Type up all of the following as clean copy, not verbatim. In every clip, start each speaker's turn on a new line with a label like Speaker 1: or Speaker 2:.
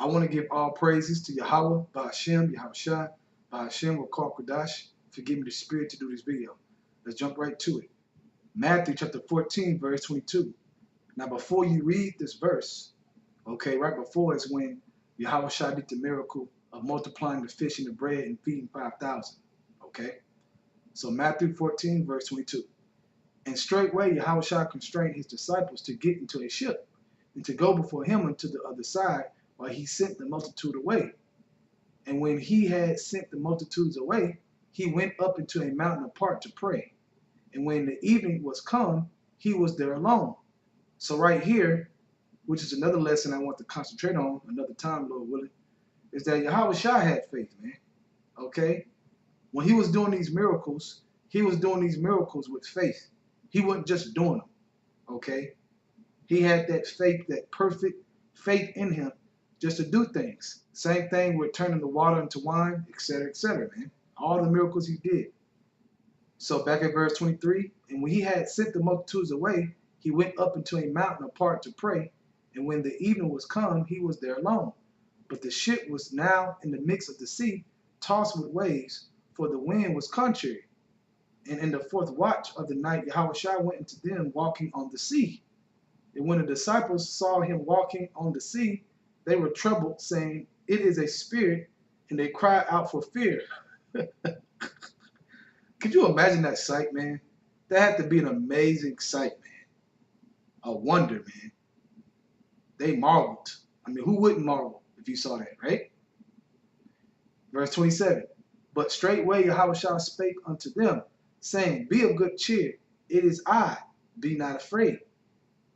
Speaker 1: I want to give all praises to Yahawah, Ba'ashem, Yahawashi, Ba'ashem, Wakar Kodash, for giving me the spirit to do this video. Let's jump right to it. Matthew chapter 14, verse 22. Now, before you read this verse, okay, right before is when Yahawashi did the miracle of multiplying the fish and the bread and feeding 5,000. Okay? So Matthew 14, verse 22. And straightway Yahawashi constrained his disciples to get into a ship and to go before him unto the other side while he sent the multitude away. And when he had sent the multitudes away, he went up into a mountain apart to pray. And when the evening was come, he was there alone. So right here, which is another lesson I want to concentrate on another time, Lord willing, is that Yahawashi had faith, man. Okay? When he was doing these miracles, he was doing these miracles with faith. He wasn't just doing them. Okay? He had that faith, that perfect faith in him just to do things. Same thing with turning the water into wine, etc., man. All the miracles he did. So back at verse 23, and when he had sent the multitudes away, he went up into a mountain apart to pray. And when the evening was come, he was there alone. But the ship was now in the midst of the sea, tossed with waves, for the wind was contrary. And in the fourth watch of the night, Yahawashi went into them walking on the sea. And when the disciples saw him walking on the sea, they were troubled, saying, "It is a spirit," and they cried out for fear. Could you imagine that sight, man? That had to be an amazing sight, man. A wonder, man. They marveled. I mean, who wouldn't marvel if you saw that, right? Verse 27. But straightway Yahawashi spake unto them, saying, "Be of good cheer. It is I. Be not afraid."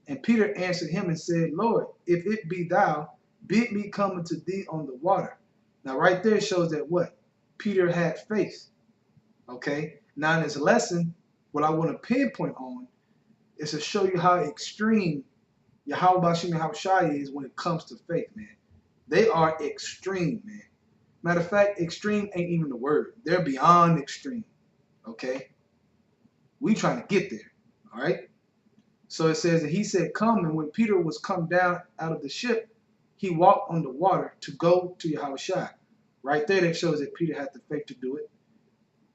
Speaker 1: And Peter answered him and said, "Lord, if it be thou, bid me come unto thee on the water." Now, right there shows that what? Peter had faith. Okay? Now, in this lesson, what I want to pinpoint on is to show you how extreme Yahawashi is when it comes to faith, man. They are extreme, man. Matter of fact, extreme ain't even the word. They're beyond extreme. Okay? We trying to get there. All right? So it says that he said, "Come," and when Peter was come down out of the ship, he walked on the water to go to Yahawashi. Right there, that shows that Peter had the faith to do it.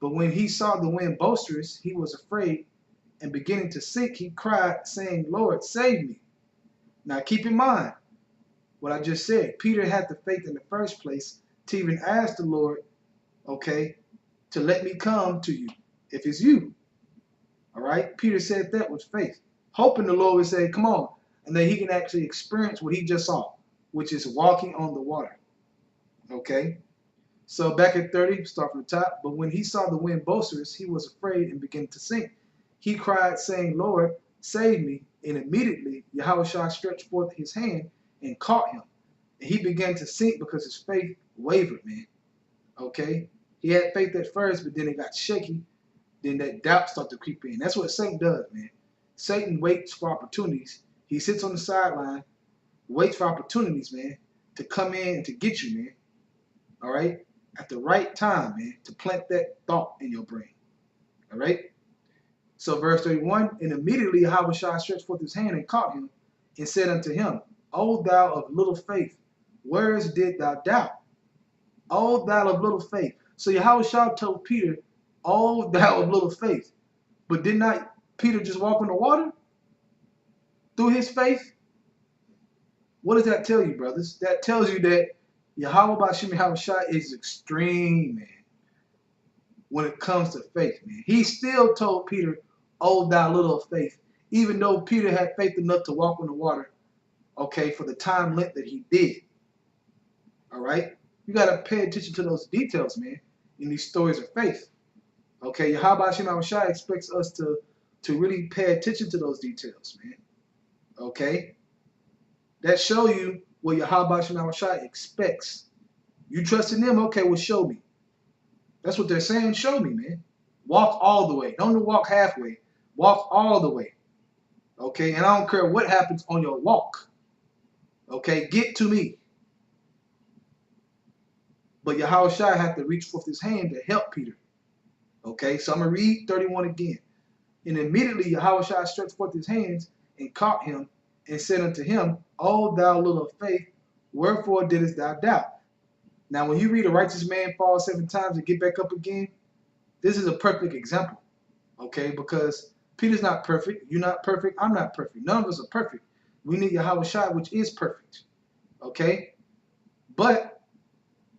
Speaker 1: But when he saw the wind boisterous, he was afraid, and beginning to sink, he cried, saying, "Lord, save me." Now keep in mind what I just said. Peter had the faith in the first place to even ask the Lord, okay, to let me come to you, if it's you. All right? Peter said that with faith, hoping the Lord would say, "Come on," and then he can actually experience what he just saw, which is walking on the water. Okay? So back at 30, start from the top. But when he saw the wind boisterous, he was afraid and began to sink. He cried, saying, "Lord, save me." And immediately Yahawashi stretched forth his hand and caught him. And he began to sink because his faith wavered, man. Okay? He had faith at first, but then it got shaky. Then that doubt started to creep in. That's what Satan does, man. Satan waits for opportunities. He sits on the sideline, waits for opportunities, man, to come in and to get you, man. All right? At the right time, man, to plant that thought in your brain. All right? So verse 31, and immediately Yahawashi stretched forth his hand and caught him and said unto him, "O thou of little faith, whereas did thou doubt?" O thou of little faith. So Yahawashi told Peter, "O thou of little faith." But did not Peter just walk on the water through his faith? What does that tell you, brothers? That tells you that Yahawashi is extreme, man, when it comes to faith, man. He still told Peter, "Oh, thou little of faith," even though Peter had faith enough to walk on the water, okay, for the time length that he did. All right? You got to pay attention to those details, man, in these stories of faith. Okay, Yahawashi expects us to really pay attention to those details, man. Okay? That show you what Yahawashi expects. You trust in him? Okay, well, show me. That's what they're saying. Show me, man. Walk all the way. Don't walk halfway. Walk all the way. Okay? And I don't care what happens on your walk. Okay? Get to me. But Yahawashi had to reach forth his hand to help Peter. Okay? So I'm going to read 31 again. And immediately Yahawashi stretched forth his hands and caught him and said unto him, "O thou little of faith, wherefore didst thou doubt? Now, when you read a righteous man fall 7 times and get back up again, this is a perfect example, okay? Because Peter's not perfect, you're not perfect, I'm not perfect. None of us are perfect. We need Yahawashi, which is perfect, okay? But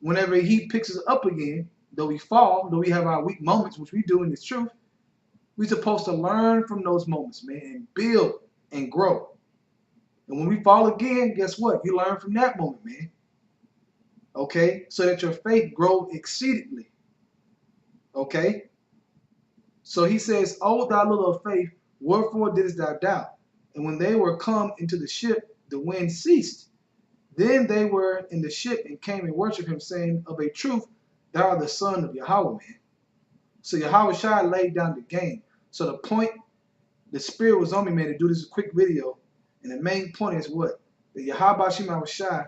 Speaker 1: whenever he picks us up again, though we fall, though we have our weak moments, which we do in this truth, we're supposed to learn from those moments, man, and build and grow. And when we fall again, guess what? You learn from that moment, man. Okay? So that your faith grow exceedingly. Okay? So he says, O thou little of faith, wherefore didst thou doubt? And when they were come into the ship, the wind ceased. Then they were in the ship and came and worshipped him, saying, of a truth, thou art the son of Yahawah, man. So Yahawashi laid down the game. So the point, the spirit was on me, man, to do this quick video. And the main point is what? The Yahawashi,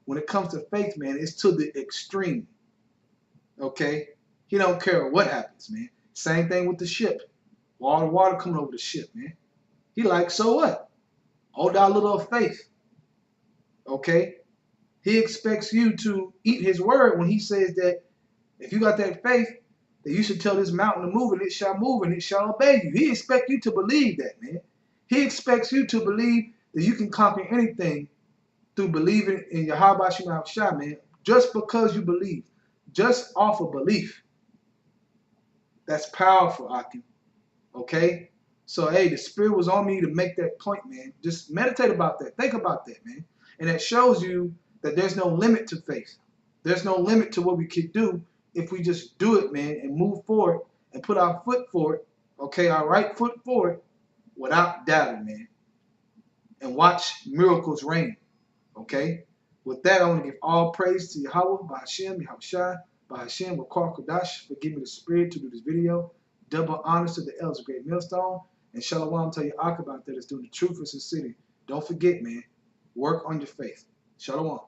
Speaker 1: when it comes to faith, man, it's to the extreme. Okay? He don't care what happens, man. Same thing with the ship. All the water coming over the ship, man. He like, so what? Oh, thou little of faith. Okay? He expects you to eat his word when he says that if you got that faith, that you should tell this mountain to move and it shall move and it shall obey you. He expects you to believe that, man. He expects you to believe that you can conquer anything through believing in Yahawashi, man. Just because you believe. Just off of belief. That's powerful, Akim. Okay? So, hey, the spirit was on me to make that point, man. Just meditate about that. Think about that, man. And that shows you that there's no limit to faith. There's no limit to what we can do if we just do it, man, and move forward and put our foot forward, okay, our right foot forward without doubting, man. And watch miracles reign, okay? With that, I want to give all praise to Yahawah, by Hashem, Yahawashi, by Hashem, Wakar Kodash, for giving me the spirit to do this video. Double honors to the elders of Great Millstone. And Shalom to your Akab out there that's doing the truth for sincerity. Don't forget, man, work on your faith. Shalom.